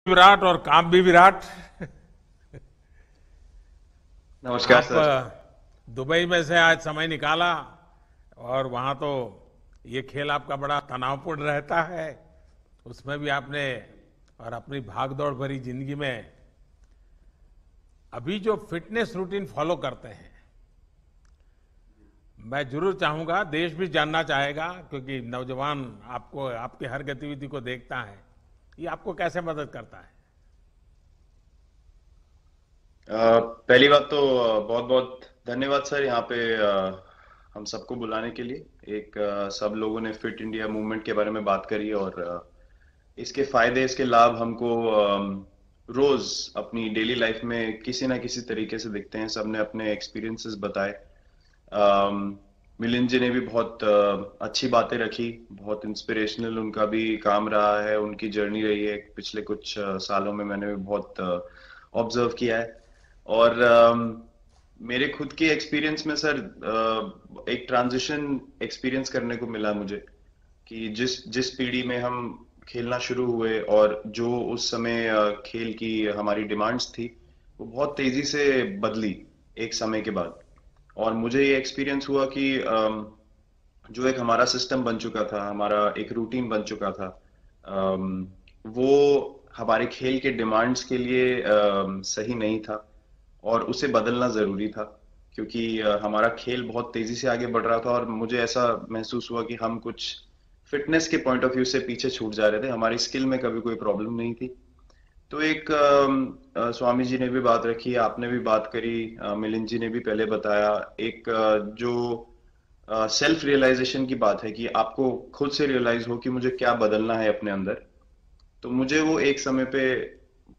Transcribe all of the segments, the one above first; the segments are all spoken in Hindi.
विराट और काम भी विराट। नमस्कार आप सर। दुबई में से आज समय निकाला और वहां तो ये खेल आपका बड़ा तनावपूर्ण रहता है। उसमें भी आपने और अपनी भागदौड़ भरी जिंदगी में अभी जो फिटनेस रूटीन फॉलो करते हैं, मैं जरूर चाहूंगा, देश भी जानना चाहेगा, क्योंकि नौजवान आपको आपकी हर गतिविधि को देखता है, ये आपको कैसे मदद करता है। पहली बात तो बहुत बहुत धन्यवाद सर यहाँ पे हम सबको बुलाने के लिए। सब लोगों ने फिट इंडिया मूवमेंट के बारे में बात करी और इसके फायदे इसके लाभ हमको रोज अपनी डेली लाइफ में किसी ना किसी तरीके से दिखते हैं। सबने अपने एक्सपीरियंसेस बताए। मिलिंद जी ने भी बहुत अच्छी बातें रखी। बहुत इंस्पिरेशनल उनका भी काम रहा है, उनकी जर्नी रही है पिछले कुछ सालों में। मैंने भी बहुत ऑब्जर्व किया है। और मेरे खुद के एक्सपीरियंस में सर एक ट्रांजिशन एक्सपीरियंस करने को मिला मुझे कि जिस जिस पीढ़ी में हम खेलना शुरू हुए और जो उस समय खेल की हमारी डिमांड्स थी, वो बहुत तेजी से बदली एक समय के बाद। और मुझे ये एक्सपीरियंस हुआ कि जो एक हमारा सिस्टम बन चुका था, हमारा एक रूटीन बन चुका था, वो हमारे खेल के डिमांड्स के लिए सही नहीं था और उसे बदलना जरूरी था। क्योंकि हमारा खेल बहुत तेजी से आगे बढ़ रहा था और मुझे ऐसा महसूस हुआ कि हम कुछ फिटनेस के पॉइंट ऑफ व्यू से पीछे छूट जा रहे थे। हमारी स्किल में कभी कोई प्रॉब्लम नहीं थी। तो स्वामी जी ने भी बात रखी, आपने भी बात करी, मिलिंद जी ने भी पहले बताया। एक जो सेल्फ रियलाइजेशन की बात है कि आपको खुद से रियलाइज हो कि मुझे क्या बदलना है अपने अंदर। तो मुझे वो एक समय पे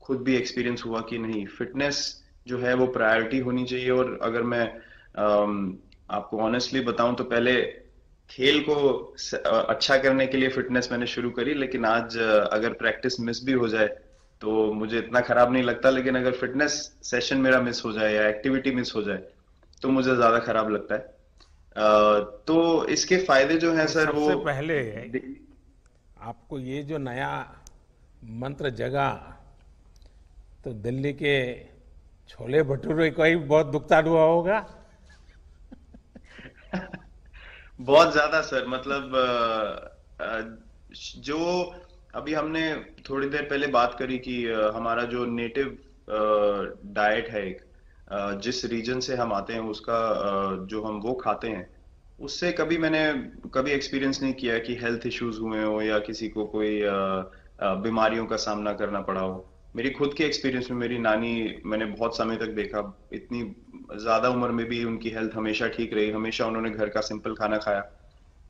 खुद भी एक्सपीरियंस हुआ कि नहीं, फिटनेस जो है वो प्रायोरिटी होनी चाहिए। और अगर मैं आपको ऑनेस्टली बताऊं तो पहले खेल को अच्छा करने के लिए फिटनेस मैंने शुरू करी, लेकिन आज अगर प्रैक्टिस मिस भी हो जाए तो मुझे इतना खराब नहीं लगता। लेकिन अगर फिटनेस सेशन मेरा मिस हो जाए या एक्टिविटी मिस हो जाए तो मुझे ज्यादा खराब लगता है। तो इसके फायदे जो हैं तो सर वो सबसे पहले आपको ये जो नया मंत्र जगा, तो दिल्ली के छोले भटूरे का ही बहुत दुखता हुआ होगा। बहुत ज्यादा सर। मतलब जो अभी हमने थोड़ी देर पहले बात करी कि हमारा जो नेटिव डाइट है, एक जिस रीजन से हम आते हैं उसका जो हम वो खाते हैं, उससे कभी मैंने कभी एक्सपीरियंस नहीं किया कि हेल्थ इश्यूज हुए हो या किसी को कोई बीमारियों का सामना करना पड़ा हो। मेरी खुद के एक्सपीरियंस में मेरी नानी, मैंने बहुत समय तक देखा, इतनी ज्यादा उम्र में भी उनकी हेल्थ हमेशा ठीक रही। हमेशा उन्होंने घर का सिंपल खाना खाया।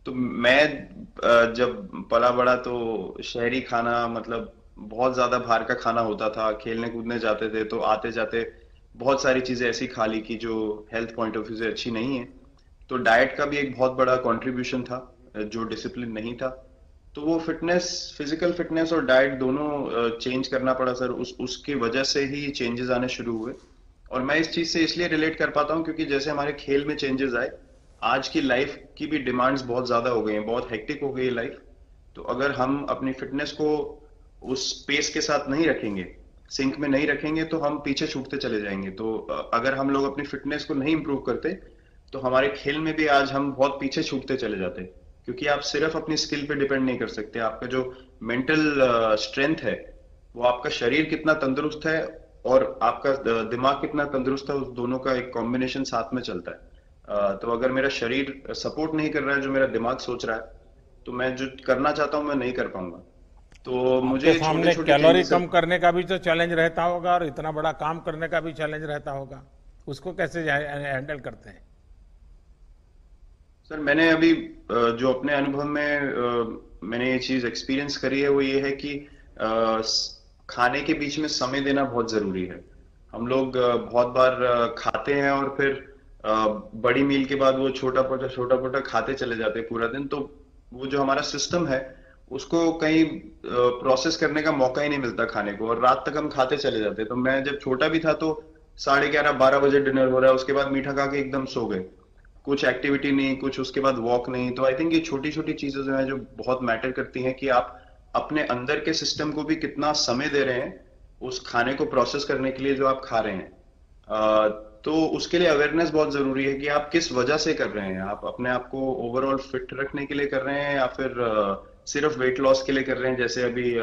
तो मैं जब पला बड़ा तो शहरी खाना, मतलब बहुत ज्यादा बाहर का खाना होता था। खेलने कूदने जाते थे तो आते जाते बहुत सारी चीजें ऐसी खा ली कि जो हेल्थ पॉइंट ऑफ व्यू से अच्छी नहीं है। तो डाइट का भी एक बहुत बड़ा कंट्रीब्यूशन था, जो डिसिप्लिन नहीं था। तो वो फिटनेस, फिजिकल फिटनेस और डाइट दोनों चेंज करना पड़ा सर। उसकी वजह से ही चेंजेस आने शुरू हुए। और मैं इस चीज से इसलिए रिलेट कर पाता हूँ क्योंकि जैसे हमारे खेल में चेंजेस आए, आज की लाइफ की भी डिमांड्स बहुत ज्यादा हो गई हैं, बहुत हेक्टिक हो गई है लाइफ। तो अगर हम अपनी फिटनेस को उस पेस के साथ नहीं रखेंगे, सिंक में नहीं रखेंगे, तो हम पीछे छूटते चले जाएंगे। तो अगर हम लोग अपनी फिटनेस को नहीं इंप्रूव करते तो हमारे खेल में भी आज हम बहुत पीछे छूटते चले जाते। क्योंकि आप सिर्फ अपनी स्किल पे डिपेंड नहीं कर सकते। आपका जो मेंटल स्ट्रेंथ है, वो आपका शरीर कितना तंदुरुस्त है और आपका दिमाग कितना तंदुरुस्त है, उस दोनों का एक कॉम्बिनेशन साथ में चलता है। तो अगर मेरा शरीर सपोर्ट नहीं कर रहा है जो मेरा दिमाग सोच रहा है, तो मैं जो करना चाहता हूं मैं नहीं कर पाऊंगा। तो आपके मुझे छोटे सामने छोटे कैलोरी चेंजेस। कम करने का भी तो चैलेंज रहता होगा और इतना बड़ा काम करने का भी चैलेंज रहता होगा। उसको कैसे हैंडल करते हैं। सर मैंने अभी जो अपने अनुभव में मैंने ये चीज एक्सपीरियंस करी है वो ये है कि खाने के बीच में समय देना बहुत जरूरी है। हम लोग बहुत बार खाते हैं और फिर बड़ी मील के बाद वो छोटा पोटा खाते चले जाते हैं पूरा दिन। तो वो जो हमारा सिस्टम है, उसको कहीं प्रोसेस करने का मौका ही नहीं मिलता खाने को, और रात तक हम खाते चले जाते हैं। तो मैं जब छोटा भी था तो 11:30 12 बजे डिनर हो रहा है, उसके बाद मीठा खा के एकदम सो गए। कुछ एक्टिविटी नहीं, कुछ उसके बाद वॉक नहीं। तो आई थिंक ये छोटी छोटी चीजें जो है जो बहुत मैटर करती हैं कि आप अपने अंदर के सिस्टम को भी कितना समय दे रहे हैं उस खाने को प्रोसेस करने के लिए जो आप खा रहे हैं। तो उसके लिए अवेयरनेस बहुत जरूरी है कि आप किस वजह से कर रहे हैं। आप अपने आप को ओवरऑल फिट रखने के लिए कर रहे हैं या फिर सिर्फ वेट लॉस के लिए कर रहे हैं, जैसे अभी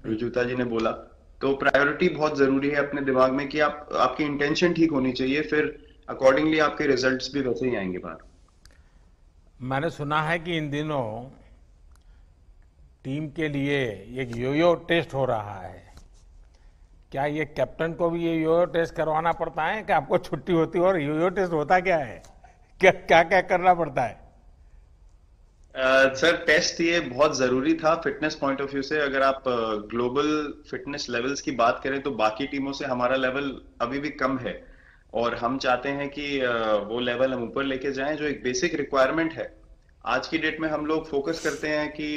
रुजुता जी ने बोला। तो प्रायोरिटी बहुत जरूरी है अपने दिमाग में कि आपकी इंटेंशन ठीक होनी चाहिए, फिर अकॉर्डिंगली आपके रिजल्ट्स भी वैसे ही आएंगे बाहर। मैंने सुना है कि इन दिनों टीम के लिए एक योयो टेस्ट हो रहा है। क्या ये कैप्टन को भी ये योयो टेस्ट करवाना पड़ता है कि आपको छुट्टी होती है? और योयो टेस्ट होता क्या है, क्या क्या क्या करना पड़ता है? सर, टेस्ट ये बहुत जरूरी था फिटनेस पॉइंट ऑफ व्यू से। अगर आप ग्लोबल फिटनेस लेवल्स की बात करें तो बाकी टीमों से हमारा लेवल अभी भी कम है, और हम चाहते हैं कि वो लेवल हम ऊपर लेके जाएं, जो एक बेसिक रिक्वायरमेंट है। आज की डेट में हम लोग फोकस करते हैं कि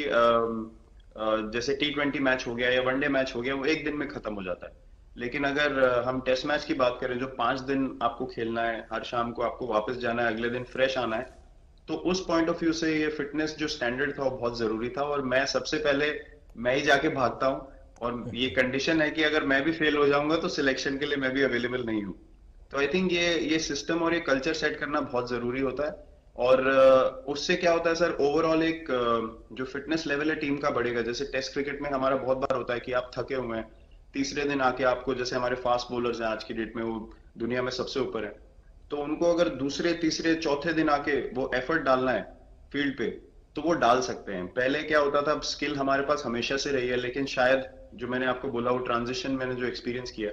जैसे T20 मैच हो गया या वनडे मैच हो गया, वो एक दिन में खत्म हो जाता है। लेकिन अगर हम टेस्ट मैच की बात करें जो 5 दिन आपको खेलना है, हर शाम को आपको वापस जाना है, अगले दिन फ्रेश आना है, तो उस पॉइंट ऑफ व्यू से ये फिटनेस जो स्टैंडर्ड था वो बहुत जरूरी था। और मैं सबसे पहले मैं ही जाके भागता हूँ, और ये कंडीशन है कि अगर मैं भी फेल हो जाऊंगा तो सिलेक्शन के लिए मैं भी अवेलेबल नहीं हूँ। तो आई थिंक ये सिस्टम और ये कल्चर सेट करना बहुत जरूरी होता है। और उससे क्या होता है सर, ओवरऑल एक जो फिटनेस लेवल है टीम का बढ़ेगा। जैसे टेस्ट क्रिकेट में हमारा बहुत बार होता है कि आप थके हुए हैं, तीसरे दिन आके आपको, जैसे हमारे फास्ट बॉलर्स हैं आज की डेट में, वो दुनिया में सबसे ऊपर है, तो उनको अगर दूसरे तीसरे चौथे दिन आके वो एफर्ट डालना है फील्ड पे, तो वो डाल सकते हैं। पहले क्या होता था, स्किल हमारे पास हमेशा से रही है, लेकिन शायद जो मैंने आपको बोला वो ट्रांजिशन मैंने जो एक्सपीरियंस किया,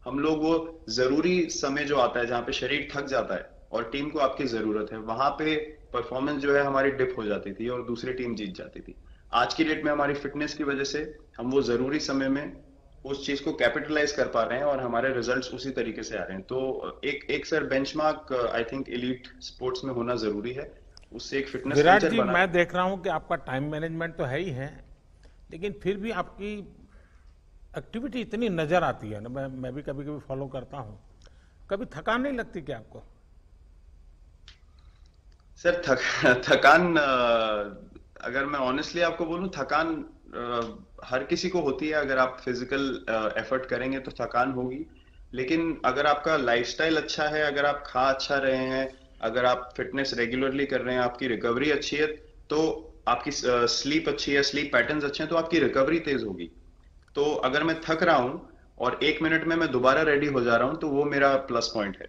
हम लोग वो जरूरी समय जो आता है जहाँ पे शरीर थक जाता है और टीम को आपकी जरूरत है, वहां पे परफॉर्मेंस जो है हमारी डिप हो जाती थी और दूसरी टीम जीत जाती थी। आज की डेट में हमारी फिटनेस की वजह से हम वो जरूरी समय में उस चीज को कैपिटलाइज कर पा रहे हैं और हमारे रिजल्ट्स उसी तरीके से आ रहे हैं। तो एक एक sir benchmark I think elite sports में होना जरूरी है, उससे एक फिटनेस विराट कल्चर जी, बना। मैं देख रहा हूं कि आपका टाइम मैनेजमेंट तो है ही है, लेकिन फिर भी आपकी एक्टिविटी इतनी नजर आती है ना, मैं भी कभी कभी फॉलो करता हूं। कभी थकान नहीं लगती क्या आपको? सर, थकान अगर मैं ऑनेस्टली आपको बोलूं, थकान हर किसी को होती है। अगर आप फिजिकल एफर्ट करेंगे तो थकान होगी, लेकिन अगर आपका लाइफस्टाइल अच्छा है, अगर आप खा अच्छा रहे हैं, अगर आप फिटनेस रेगुलरली कर रहे हैं, आपकी रिकवरी अच्छी है, तो आपकी स्लीप अच्छी है, स्लीप पैटर्न्स अच्छे हैं, तो आपकी रिकवरी तेज होगी। तो अगर मैं थक रहा हूं और 1 मिनट में मैं दोबारा रेडी हो जा रहा हूं, तो वो मेरा प्लस पॉइंट है।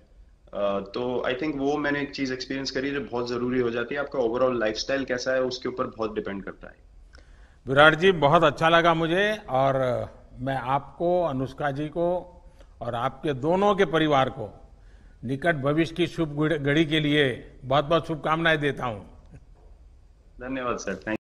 तो आई थिंक वो मैंने एक चीज एक्सपीरियंस करी जो बहुत जरूरी हो जाती है। आपका ओवरऑल लाइफस्टाइल कैसा है उसके ऊपर बहुत डिपेंड करता है। विराट जी, बहुत अच्छा लगा मुझे, और मैं आपको, अनुष्का जी को और आपके दोनों के परिवार को निकट भविष्य की शुभ घड़ी के लिए बहुत बहुत शुभकामनाएं देता हूं। धन्यवाद सर, थैंक